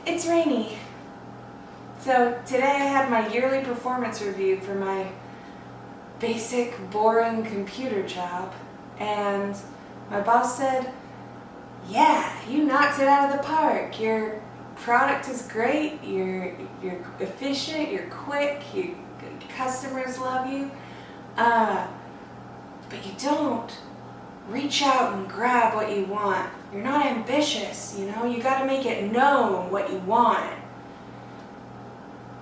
It's rainy. So today I had my yearly performance review for my basic, boring computer job, and my boss said, yeah, you knocked it out of the park. Your product is great, you're efficient, you're quick, customers love you, but you don't reach out and grab what you want. You're not ambitious, you know? You gotta make it known what you want.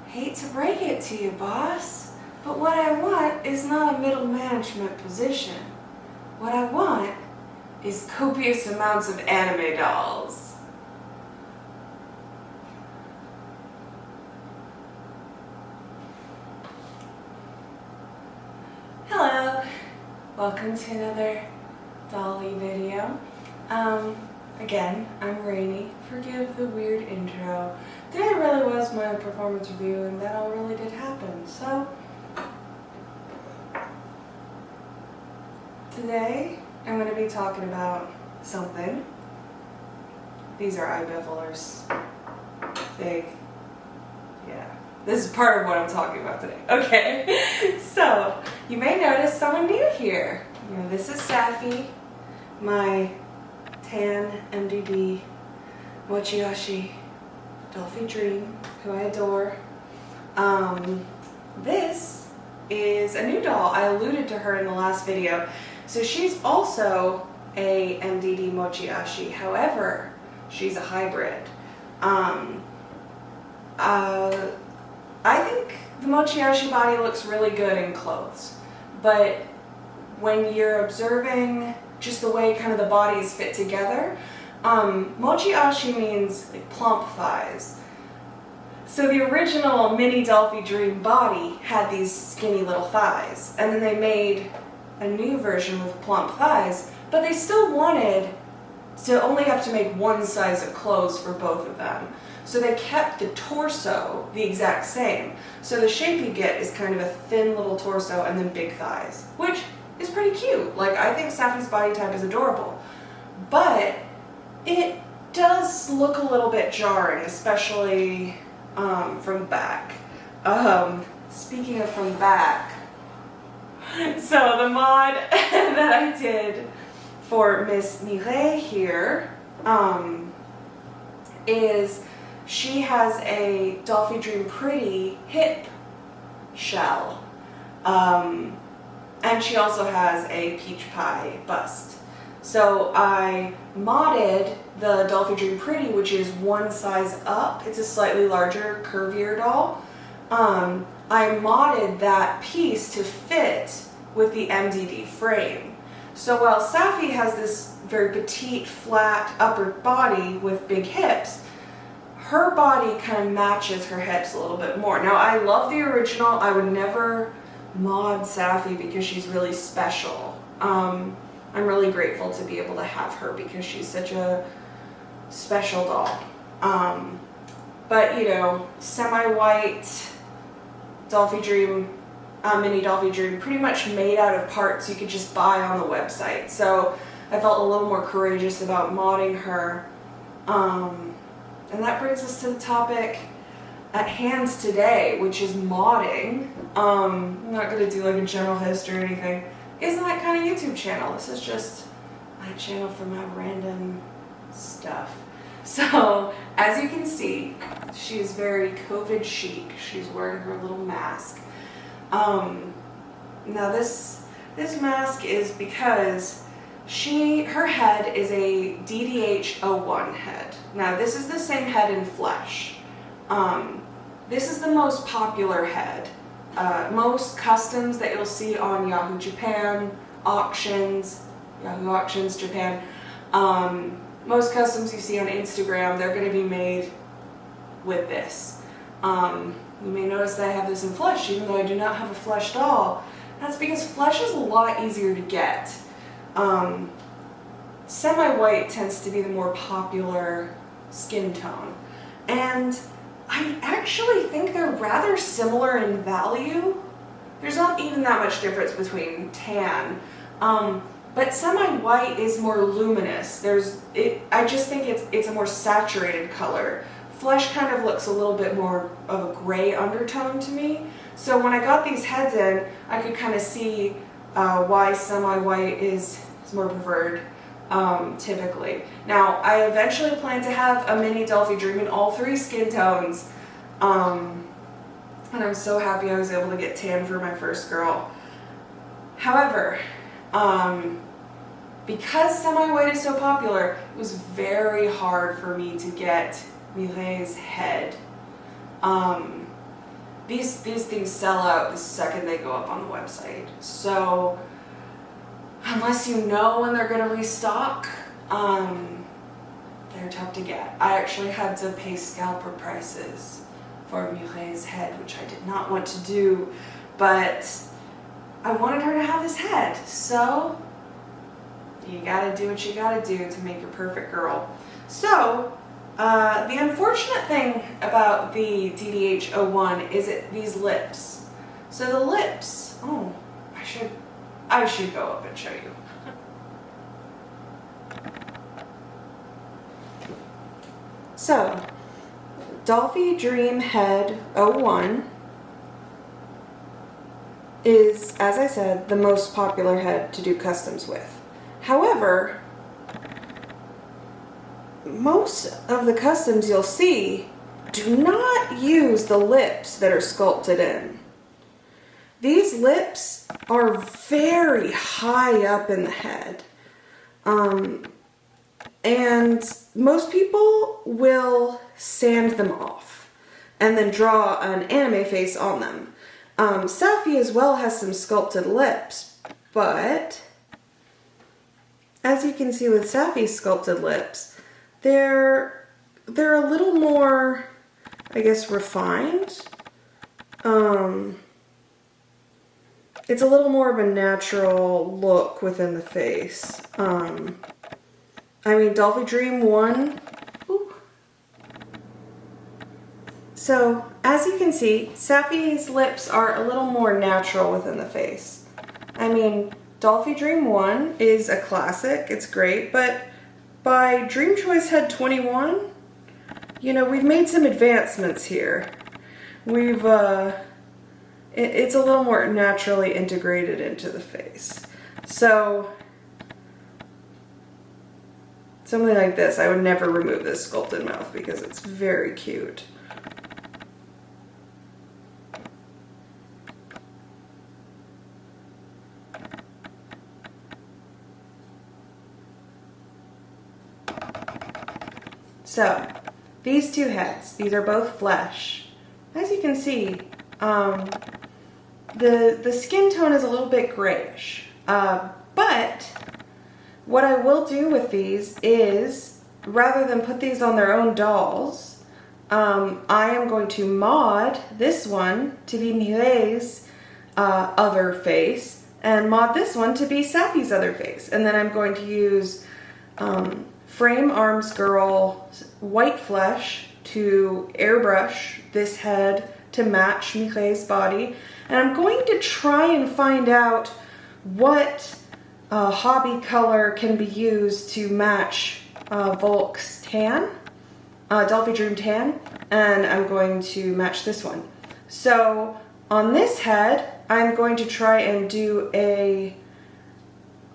Hate to break it to you, boss, but what I want is not a middle management position. What I want is copious amounts of anime dolls. Hello, welcome to another Dolly video. Again, I'm Rainy. Forgive the weird intro. Today really was my performance review, and that all really did happen. So, today I'm going to be talking about something. These are eye bevelers. Big. Yeah. This is part of what I'm talking about today. Okay. So, you may notice someone new here. You know, this is Safi, my tan MDD Mochiashi Dollfie dream, who I adore. This is a new doll. I alluded to her in the last video. So she's also a MDD Mochiashi. However, she's a hybrid. I think the Mochiashi body looks really good in clothes, but when you're observing just the way kind of the bodies fit together, Mochiashi means like plump thighs. So the original mini Dollfie Dream body had these skinny little thighs, and then they made a new version with plump thighs, but they still wanted to only have to make one size of clothes for both of them. So they kept the torso the exact same. So the shape you get is kind of a thin little torso and then big thighs, which is pretty cute. Like, I think Safi's body type is adorable, but it does look a little bit jarring, especially from back. Speaking of from back, so the mod that I did for Miss Mireille here is she has a Dollfie Dream Pretty hip shell. And she also has a peach pie bust. So I modded the Dollfie Dream Pretty, which is one size up. It's a slightly larger, curvier doll. I modded that piece to fit with the MDD frame. So while Safi has this very petite, flat upper body with big hips, her body kind of matches her hips a little bit more. Now, I love the original. I would never mod Safi because she's really special. I'm really grateful to be able to have her because she's such a special doll. But you know, semi-white Dollfie Dream, mini Dollfie Dream, pretty much made out of parts you could just buy on the website. So I felt a little more courageous about modding her. And that brings us to the topic at hand today, which is modding. I'm not going to do like a general history or anything. Isn't that kind of YouTube channel? This is just my channel for my random stuff. So, as you can see, she is very COVID chic. She's wearing her little mask. Now this mask is because her head is a DDH-01 head. Now this is the same head in flesh. This is the most popular head. Most customs that you'll see on Yahoo Japan, Yahoo Auctions Japan, most customs you see on Instagram, they're going to be made with this. You may notice that I have this in flesh, even though I do not have a flesh doll. That's because flesh is a lot easier to get. Semi-white tends to be the more popular skin tone. And I actually think they're rather similar in value. There's not even that much difference between tan. But semi-white is more luminous. I just think it's a more saturated color. flesh kind of looks a little bit more of a gray undertone to me. So when I got these heads in, I could kind of see why semi-white is more preferred typically. Now, I eventually plan to have a mini Dollfie Dream in all 3 skin tones. And I'm so happy I was able to get tan for my first girl. However, because semi-white is so popular, it was very hard for me to get Mireille's head. These things sell out the second they go up on the website. So unless you know when they're going to restock, they're tough to get. I actually had to pay scalper prices for Mireille's head, which I did not want to do, but I wanted her to have this head. So you gotta do what you gotta do to make your perfect girl. So the unfortunate thing about the DDH-01 is these lips. So the lips, oh, I should go up and show you. So, Dollfie Dream Head 01 is, as I said, the most popular head to do customs with. However, most of the customs you'll see do not use the lips that are sculpted in. These lips are very high up in the head. And most people will sand them off and then draw an anime face on them. Safi as well has some sculpted lips, but as you can see with Safi's sculpted lips, they're a little more, I guess, refined. It's a little more of a natural look within the face. I mean, Dollfie Dream 1. Ooh. So, as you can see, Safi's lips are a little more natural within the face. I mean, Dollfie Dream 1 is a classic, it's great, but by Dream Choice Head 21, you know, we've made some advancements here. It's a little more naturally integrated into the face. So, something like this, I would never remove this sculpted mouth because it's very cute. So, these two heads, these are both flesh. As you can see, the skin tone is a little bit grayish, but what I will do with these is, rather than put these on their own dolls, I am going to mod this one to be Mireille's other face, and mod this one to be Safi's other face. And then I'm going to use Frame Arms Girl white flesh to airbrush this head to match Mireille's body. And I'm going to try and find out what hobby color can be used to match Volk's tan, Dollfie Dream tan, and I'm going to match this one. So on this head, I'm going to try and do a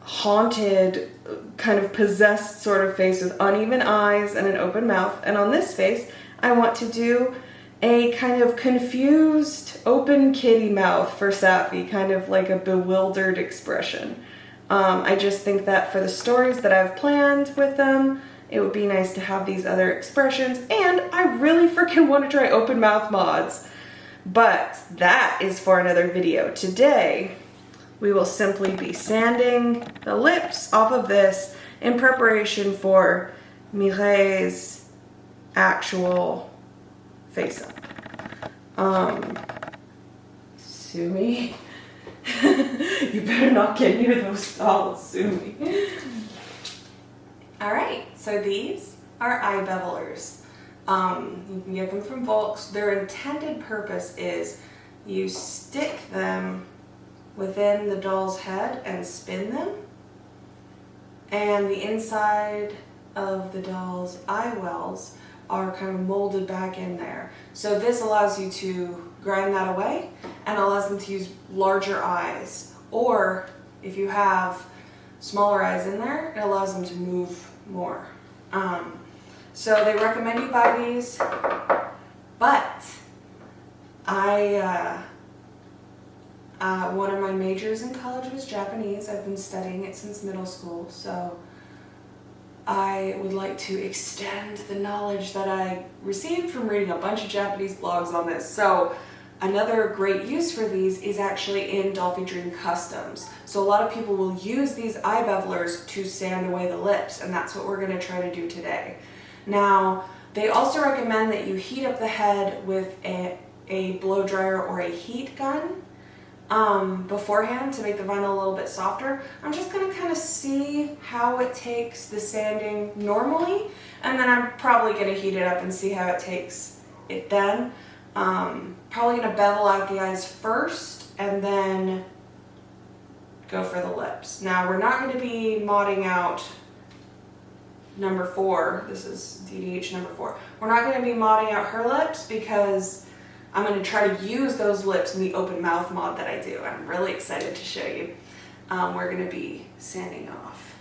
haunted, kind of possessed sort of face with uneven eyes and an open mouth. And on this face, I want to do a kind of confused, open kitty mouth for Safi, kind of like a bewildered expression. I just think that for the stories that I've planned with them, it would be nice to have these other expressions, and I really freaking want to try open mouth mods. But that is for another video. Today, we will simply be sanding the lips off of this in preparation for Mireille's actual face-up. Sue me. You better not get near those dolls, sue me. Alright, so these are eye bevelers. You can get them from Volks. Their intended purpose is you stick them within the doll's head and spin them, and the inside of the doll's eye wells are kind of molded back in there. So this allows you to grind that away and allows them to use larger eyes. Or if you have smaller eyes in there, it allows them to move more. So they recommend you buy these, but one of my majors in college was Japanese. I've been studying it since middle school, so I would like to extend the knowledge that I received from reading a bunch of Japanese blogs on this. So another great use for these is actually in Dollfie Dream Customs. So a lot of people will use these eye bevelers to sand away the lips, and that's what we're going to try to do today. Now, they also recommend that you heat up the head with a blow dryer or a heat gun beforehand to make the vinyl a little bit softer. I'm just going to kind of see how it takes the sanding normally, and then I'm probably going to heat it up and see how it takes it then. Probably going to bevel out the eyes first and then go for the lips. Now, we're not going to be modding out number 4. This is DDH number 4. We're not going to be modding out her lips because I'm going to try to use those lips in the open mouth mod that I do. I'm really excited to show you. We're going to be sanding off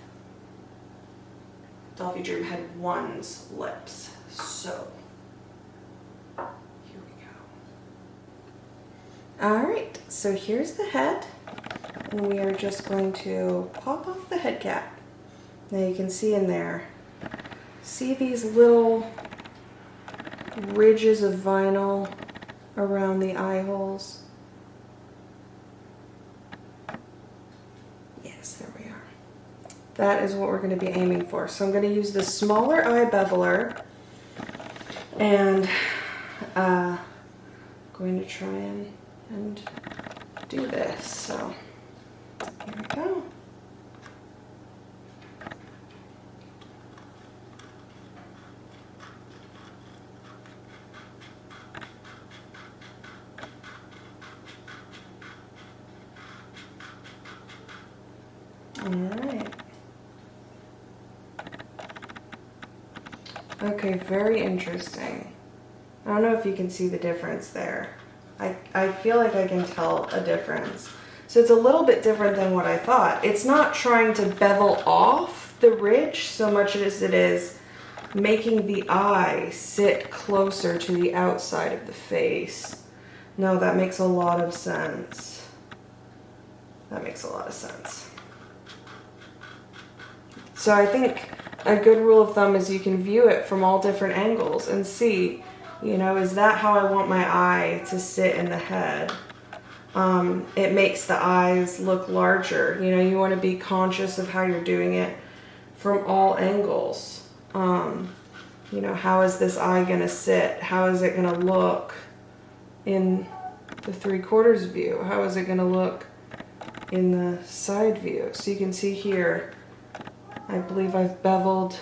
Dollfie Dream Head 1's lips. So, here we go. Alright, so here's the head. And we are just going to pop off the head cap. Now you can see in there, see these little ridges of vinyl around the eye holes? Yes, there we are. That is what we're going to be aiming for. So I'm going to use the smaller eye beveler and going to try and do this. So here we go. Alright. Okay, very interesting. I don't know if you can see the difference there. I feel like I can tell a difference. So it's a little bit different than what I thought. It's not trying to bevel off the ridge so much as it is making the eye sit closer to the outside of the face. No, that makes a lot of sense. That makes a lot of sense. So I think a good rule of thumb is you can view it from all different angles and see, you know, is that how I want my eye to sit in the head? It makes the eyes look larger. You know, you want to be conscious of how you're doing it from all angles. You know, how is this eye going to sit? How is it going to look in the 3/4 view? How is it going to look in the side view? So you can see here, I believe I've beveled.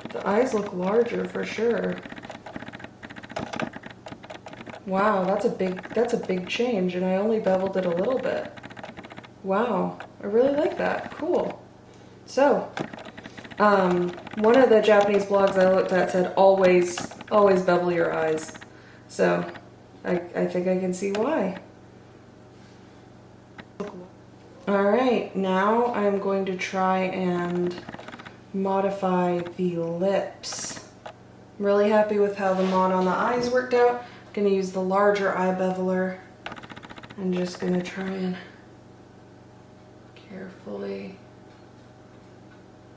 The eyes look larger for sure. Wow, that's a big change, and I only beveled it a little bit. Wow, I really like that. Cool. So, one of the Japanese blogs I looked at said always bevel your eyes. So, I think I can see why. Alright, now I'm going to try and modify the lips. I'm really happy with how the mod on the eyes worked out. I'm going to use the larger eye beveler. I'm just going to try and carefully...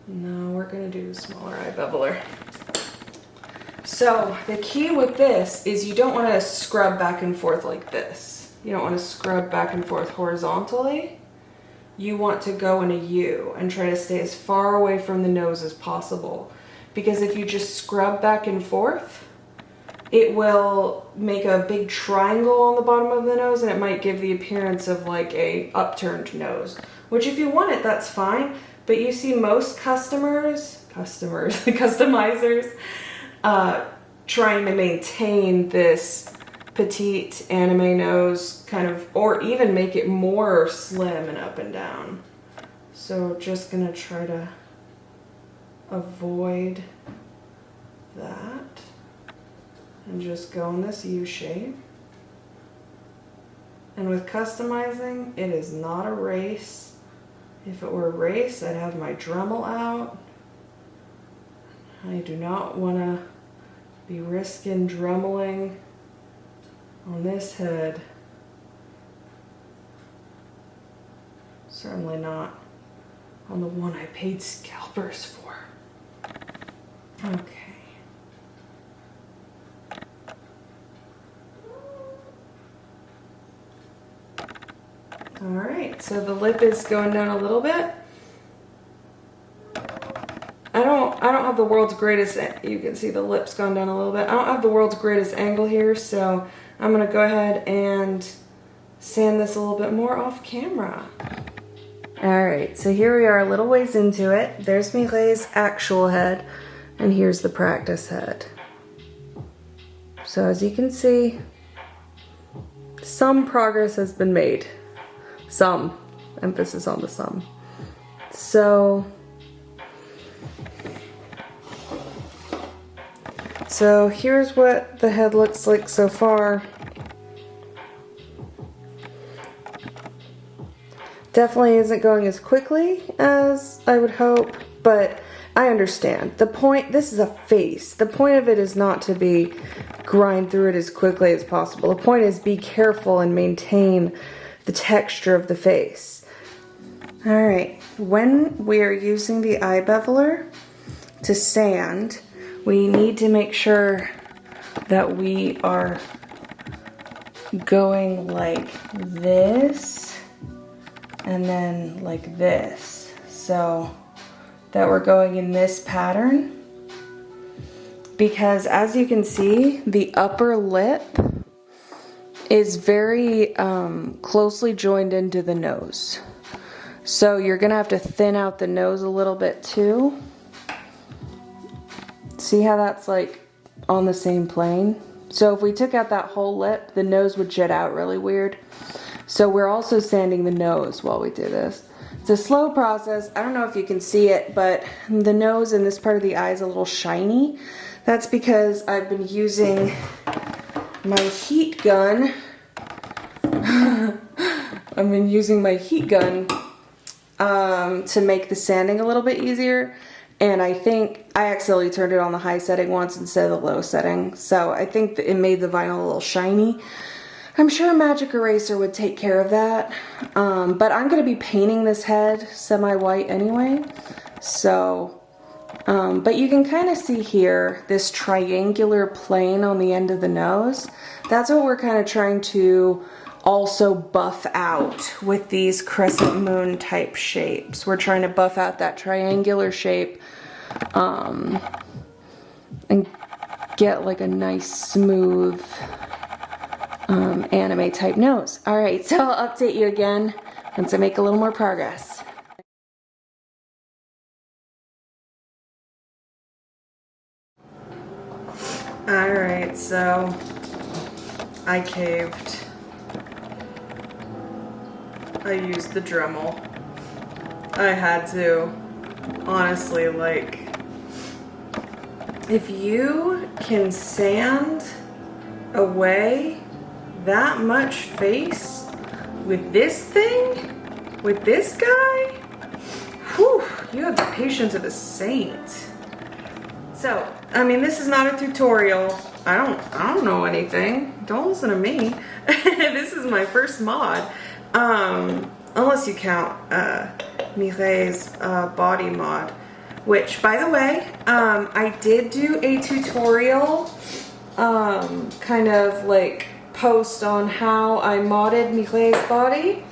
No, we're going to do the smaller eye beveler. So, the key with this is you don't want to scrub back and forth like this. You don't want to scrub back and forth horizontally. You want to go in a U and try to stay as far away from the nose as possible. Because if you just scrub back and forth, it will make a big triangle on the bottom of the nose, and it might give the appearance of like a upturned nose. Which if you want it, that's fine. But you see most customizers, trying to maintain this petite anime nose kind of, or even make it more slim and up and down. So just gonna try to avoid that and just go in this U shape. And with customizing, it is not a race. If it were a race, I'd have my Dremel out. I do not want to be risking dremeling on this head. Certainly not on the one I paid scalpers for. Okay. All right, so the lip is going down a little bit. I don't have the world's greatest, you can see the lips gone down a little bit. I don't have the world's greatest angle here, so I'm gonna go ahead and sand this a little bit more off camera. All right, so here we are a little ways into it. There's Mireille's actual head, and here's the practice head. So as you can see, some progress has been made. Some, emphasis on the some. So here's what the head looks like so far. Definitely isn't going as quickly as I would hope, but I understand. The point, this is a face. The point of it is not to be grind through it as quickly as possible. The point is be careful and maintain the texture of the face. All right, when we're using the eye beveler to sand, we need to make sure that we are going like this and then like this, so that we're going in this pattern. Because as you can see, the upper lip is very closely joined into the nose. So you're gonna have to thin out the nose a little bit too. See how that's like on the same plane? So if we took out that whole lip, the nose would jut out really weird. So we're also sanding the nose while we do this. It's a slow process. I don't know if you can see it, but the nose and this part of the eye is a little shiny. That's because I've been using my heat gun. I've been using my heat gun to make the sanding a little bit easier. And I think I accidentally turned it on the high setting once instead of the low setting. So I think that it made the vinyl a little shiny. I'm sure a magic eraser would take care of that. But I'm going to be painting this head semi-white anyway. So, but you can kind of see here this triangular plane on the end of the nose. That's what we're kind of trying to also buff out with these crescent moon type shapes. We're trying to buff out that triangular shape and get like a nice smooth anime type nose. All right, so I'll update you again once I make a little more progress. All right, so I caved. I used the Dremel. I had to. Honestly, like, if you can sand away that much face with this thing, with this guy, whew, you have the patience of a saint. So, I mean, this is not a tutorial. I don't know anything. Don't listen to me. This is my first mod. Unless you count Mireille's body mod, which, by the way, I did do a tutorial kind of like post on how I modded Mireille's body.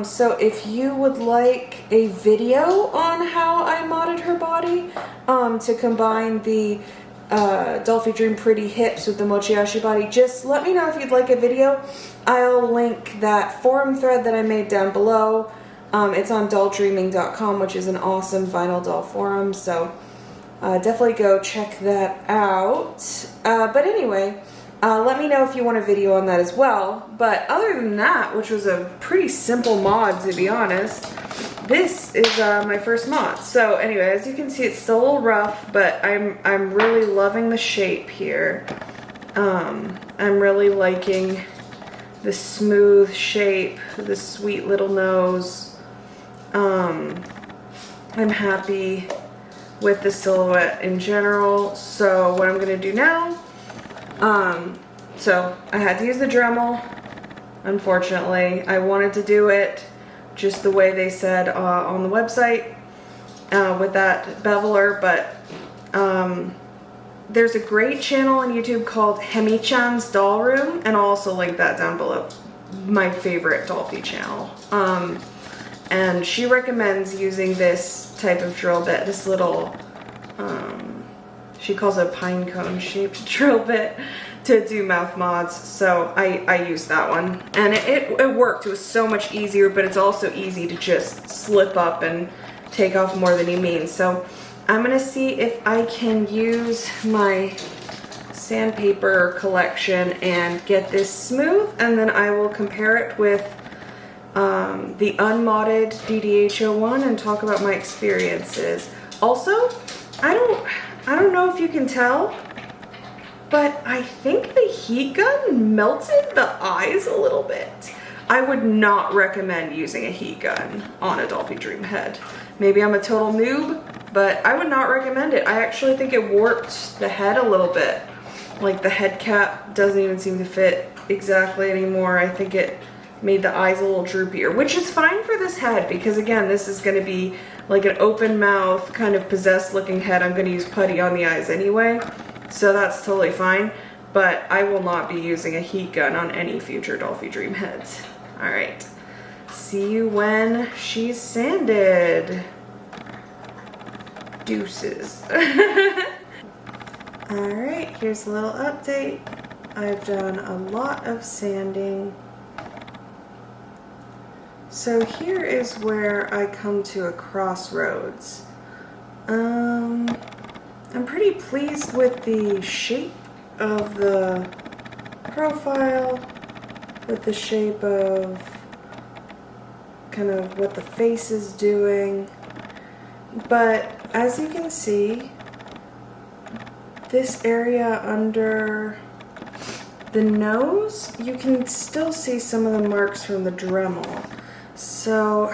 So if you would like a video on how I modded her body to combine the Dollfie Dream Pretty hips with the Mochiashi body, just let me know if you'd like a video. I'll link that forum thread that I made down below. It's on dolldreaming.com, which is an awesome vinyl doll forum, so definitely go check that out. But anyway, let me know if you want a video on that as well. But other than that, which was a pretty simple mod to be honest, this is my first mod. So anyway, as you can see, it's still a little rough, but I'm really loving the shape here. I'm really liking the smooth shape, the sweet little nose. I'm happy with the silhouette in general. So what I'm gonna do now, so I had to use the Dremel, unfortunately. I wanted to do it just the way they said on the website with that beveler, but there's a great channel on YouTube called Hemi-chan's Doll Room, and I'll also link that down below. My favorite Dollfie channel. And she recommends using this type of drill bit, this little, she calls it a pine cone shaped drill bit to do mouth mods. So I used that one, and it worked. It was so much easier, but it's also easy to just slip up and take off more than you mean. So I'm gonna see if I can use my sandpaper collection and get this smooth, and then I will compare it with the unmodded DDH01 and talk about my experiences. Also, I don't know if you can tell, but I think the heat gun melted the eyes a little bit. I would not recommend using a heat gun on a Dollfie Dream head. Maybe I'm a total noob, but I would not recommend it. I actually think it warped the head a little bit. Like the head cap doesn't even seem to fit exactly anymore. I think it made the eyes a little droopier, which is fine for this head because again, this is gonna be like an open mouth, kind of possessed looking head. I'm gonna use putty on the eyes anyway, so that's totally fine, but I will not be using a heat gun on any future Dollfie Dream heads. All right, see you when she's sanded. Deuces. All right, here's a little update. I've done a lot of sanding. So here is where I come to a crossroads. I'm pretty pleased with the shape of the profile, with the shape of kind of what the face is doing. But as you can see, this area under the nose, you can still see some of the marks from the Dremel. So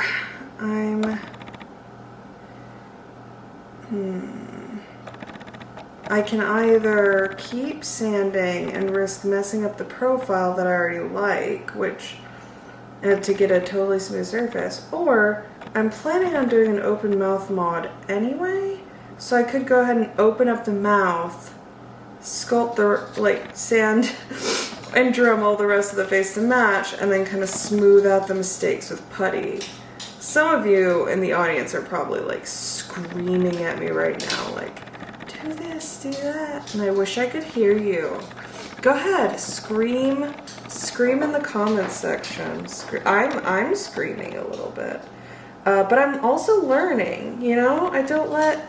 I can either keep sanding and risk messing up the profile that I already like, which to get a totally smooth surface, or I'm planning on doing an open mouth mod anyway, so I could go ahead and open up the mouth, sculpt the, like, sand and Dremel the rest of the face to match, and then kind of smooth out the mistakes with putty. Some of you in the audience are probably like screaming at me right now, like, do this, do that, and I wish I could hear you. Go ahead, scream in the comments section. I'm screaming a little bit, but I'm also learning. You know, I don't let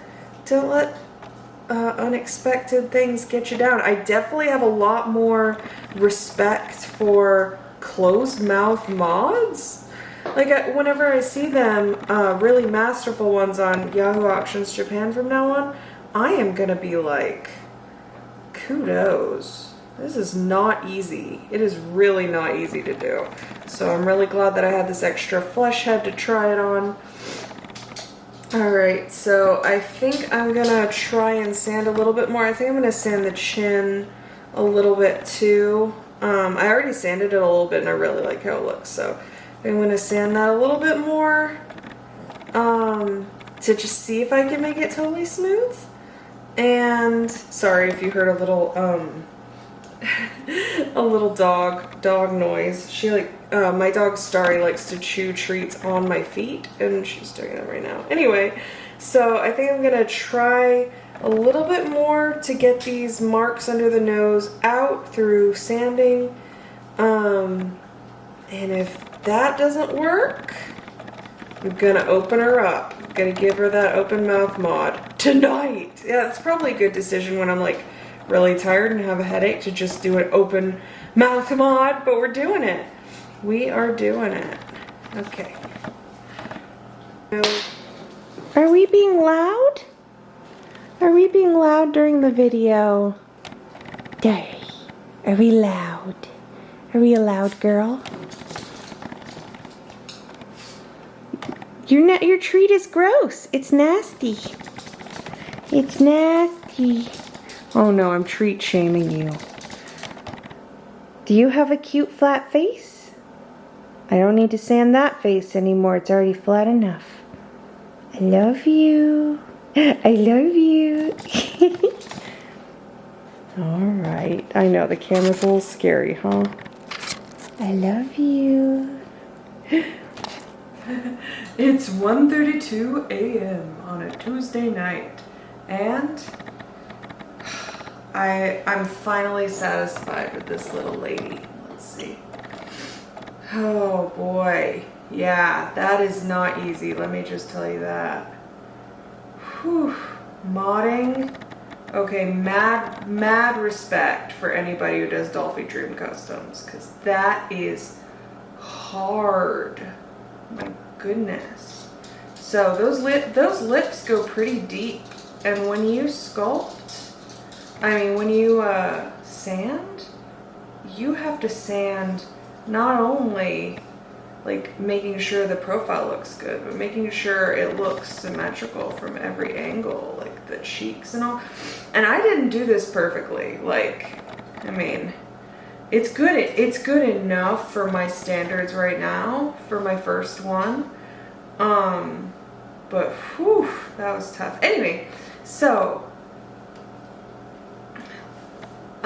unexpected things get you down. I definitely have a lot more respect for closed mouth mods. Like whenever I see them, really masterful ones on Yahoo Auctions Japan from now on, I am gonna be like, kudos. This is not easy. It is really not easy to do. So I'm really glad that I had this extra flesh head to try it on. Alright, so I think I'm gonna try and sand a little bit more. I think I'm gonna sand the chin a little bit too. I already sanded it a little bit and I really like how it looks, so I'm gonna sand that a little bit more to just see if I can make it totally smooth. And sorry if you heard a little a little dog noise. She my dog Starry likes to chew treats on my feet, and she's doing that right now. Anyway, so I think I'm gonna try a little bit more to get these marks under the nose out through sanding. And if that doesn't work, I'm gonna open her up. I'm gonna give her that open mouth mod tonight. Yeah, it's probably a good decision when I'm like really tired and have a headache to just do an open mouth mod, but we're doing it. We are doing it. Okay. Are we being loud? Are we being loud during the video? Dory, are we loud? Are we a loud girl? Your treat is gross. It's nasty. It's nasty. Oh no, I'm treat shaming you. Do you have a cute flat face? I don't need to sand that face anymore. It's already flat enough. I love you. I love you. Alright. I know the camera's a little scary, huh? I love you. It's 1:32 a.m. on a Tuesday night, and I'm finally satisfied with this little lady. Let's see. Oh boy. Yeah, that is not easy. Let me just tell you that. Whew. Modding. Okay, mad respect for anybody who does Dollfie Dream Customs, because that is hard. My goodness. So those lips go pretty deep, and when you sculpt, when you sand, you have to sand not only like making sure the profile looks good, but making sure it looks symmetrical from every angle, like the cheeks and all. And I didn't do this perfectly. Like, it's good enough for my standards right now for my first one. But whew, that was tough. Anyway, so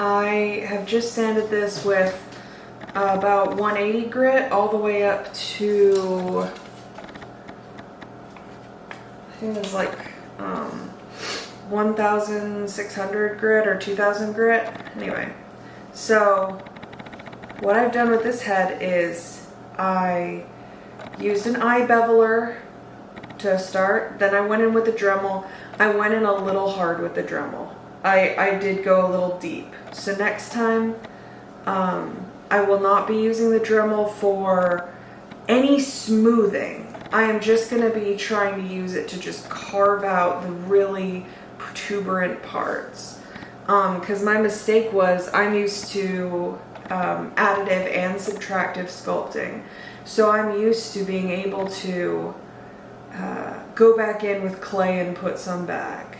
I have just sanded this with about 180 grit all the way up to, I think it was like 1,600 grit or 2,000 grit. Anyway, so what I've done with this head is I used an eye beveler to start. Then I went in with the Dremel. I went in a little hard with the Dremel. I did go a little deep. So next time, I will not be using the Dremel for any smoothing. I am just going to be trying to use it to just carve out the really protuberant parts. Because my mistake was I'm used to additive and subtractive sculpting. So I'm used to being able to go back in with clay and put some back.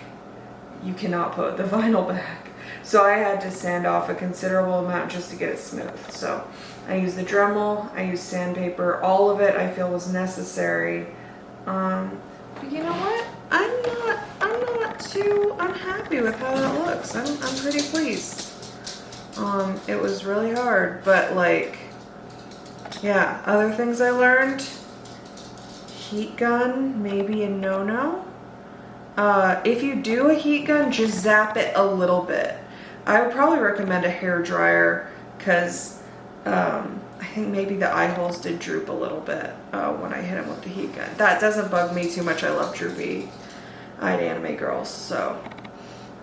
You cannot put the vinyl back. So I had to sand off a considerable amount just to get it smooth. So I used the Dremel, I used sandpaper, all of it I feel was necessary. But you know what? I'm not too unhappy with how that looks. I'm pretty pleased. It was really hard, but like, yeah, other things I learned. Heat gun, maybe a no-no. If you do a heat gun, just zap it a little bit. I would probably recommend a hair dryer because I think maybe the eye holes did droop a little bit when I hit them with the heat gun. That doesn't bug me too much. I love droopy-eyed anime girls. So,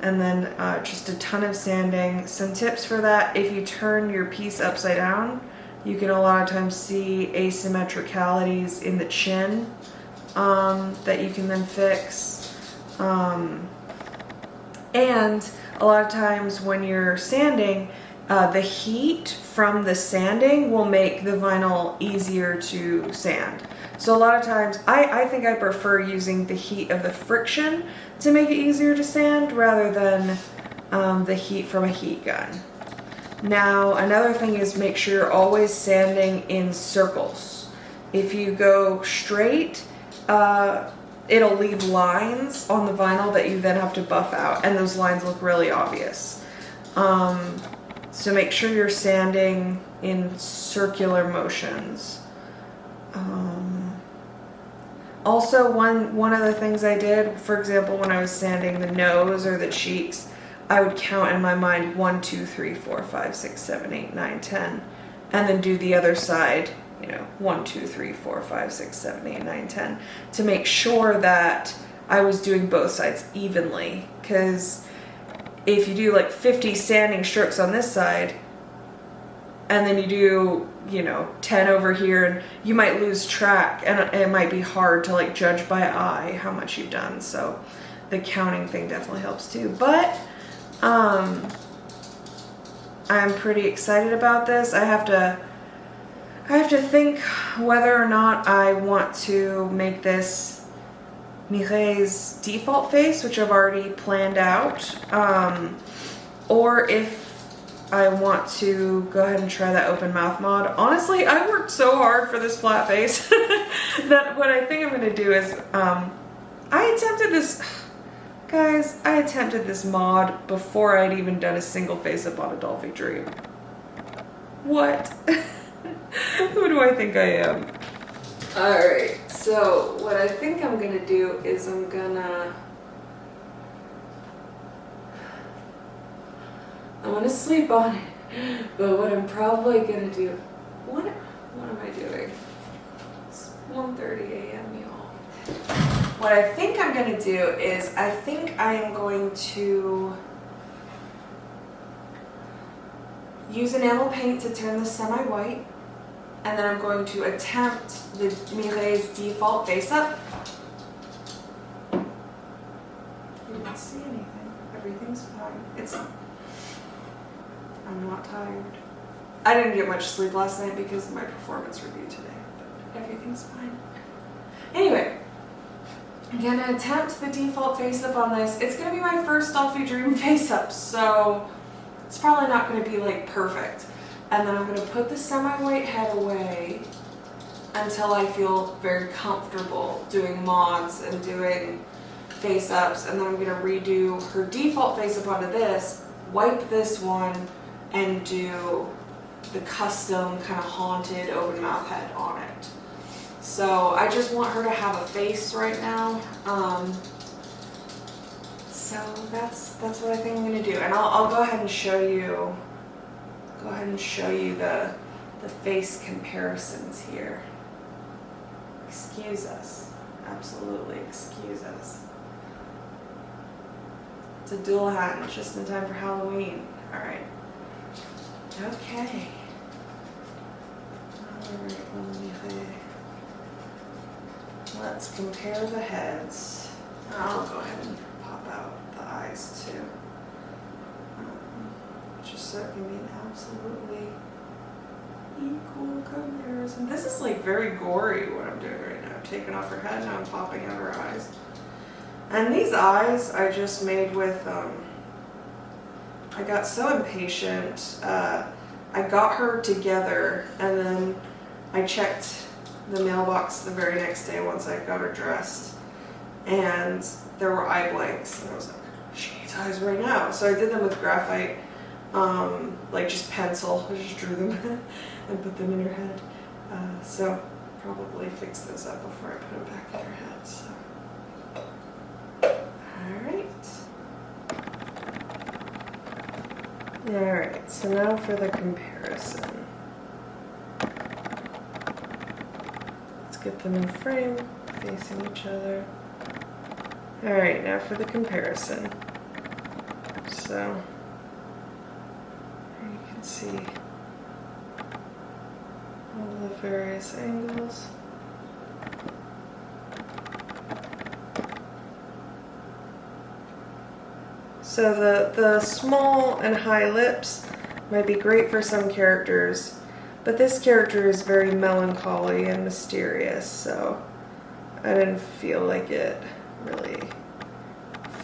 and then just a ton of sanding. Some tips for that: if you turn your piece upside down, you can a lot of times see asymmetricalities in the chin that you can then fix. And a lot of times when you're sanding, the heat from the sanding will make the vinyl easier to sand. So a lot of times, I think I prefer using the heat of the friction to make it easier to sand rather than the heat from a heat gun. Now, another thing is make sure you're always sanding in circles. If you go straight, it'll leave lines on the vinyl that you then have to buff out, and those lines look really obvious. So make sure you're sanding in circular motions. Also, one of the things I did, for example, when I was sanding the nose or the cheeks, I would count in my mind 1, 2, 3, 4, 5, 6, 7, 8, 9, 10, and then do the other side, 1, 2, 3, 4, 5, 6, 7, 8, 9, 10, to make sure that I was doing both sides evenly. Because if you do like 50 sanding strokes on this side, and then you do, you know, 10 over here, and you might lose track, and it might be hard to like judge by eye how much you've done. So the counting thing definitely helps too. But I'm pretty excited about this. I have to think whether or not I want to make this Mireille's default face, which I've already planned out, or if I want to go ahead and try that open mouth mod. Honestly, I worked so hard for this flat face that what I think I'm gonna do is, I attempted this mod before I'd even done a single face up on a Dollfie Dream. What? Who do I think I am? Alright, so what I think I'm gonna do is I'm gonna sleep on it, but what I'm probably gonna do, what am I doing? It's 1:30 a.m. y'all. What I think I'm gonna do is I think I am going to use enamel paint to turn this semi-white, and then I'm going to attempt the Mireille's default face up. You don't see anything. Everything's fine. I'm not tired. I didn't get much sleep last night because of my performance review today, but everything's fine. Anyway, I'm gonna attempt the default face up on this. It's gonna be my first Dollfie Dream face up, so it's probably not gonna be like perfect. And then I'm gonna put the semi-white head away until I feel very comfortable doing mods and doing face ups, and then I'm gonna redo her default face up onto this, wipe this one, and do the custom kind of haunted open mouth head on it. So I just want her to have a face right now. So that's what I think I'm gonna do, and I'll go ahead and show you. Go ahead and show you the face comparisons here. Excuse us, absolutely excuse us. It's a dual hat, and it's just in time for Halloween. All right. Okay. All right. Let's compare the heads. I'll go ahead and pop out the eyes too. Just so it can be an absolutely equal comparison. This is like very gory what I'm doing right now. I'm taking off her head, now I'm popping out her eyes. And these eyes I just made with, I got so impatient. I got her together, and then I checked the mailbox the very next day once I got her dressed, and there were eye blanks, and I was like, she needs eyes right now. So I did them with graphite, like just pencil. I just drew them and put them in her head. So probably fix those up before I put them back in her head. So. Alright, so now for the comparison. Let's get them in frame, facing each other. Alright, now for the comparison. So, here you can see all the various angles. So the small and high lips might be great for some characters, but this character is very melancholy and mysterious, so I didn't feel like it really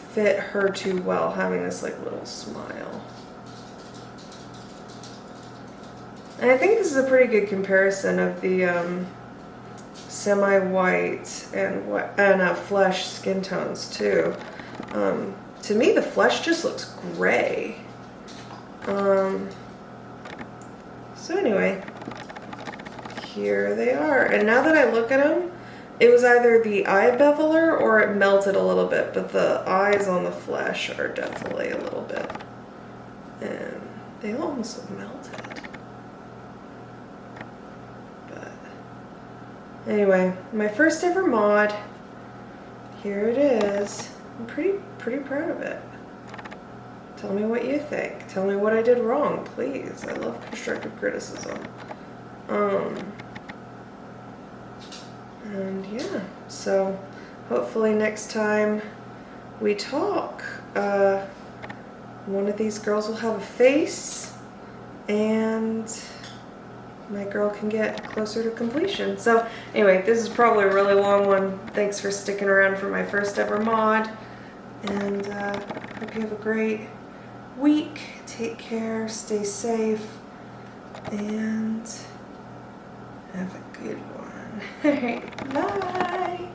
fit her too well, having this like little smile. And I think this is a pretty good comparison of the semi-white and flesh skin tones too. To me, the flesh just looks gray. So anyway, here they are. And now that I look at them, it was either the eye beveler or it melted a little bit, but the eyes on the flesh are definitely a little bit. And they almost look melted. But anyway, my first ever mod. Here it is. I'm pretty proud of it, Tell me what you think. Tell me what I did wrong, please. I love constructive criticism. And yeah, so hopefully next time we talk, one of these girls will have a face and my girl can get closer to completion. So anyway, this is probably a really long one. Thanks for sticking around for my first ever mod, and hope you have a great week. Take care, stay safe, and have a good one. Alright, bye!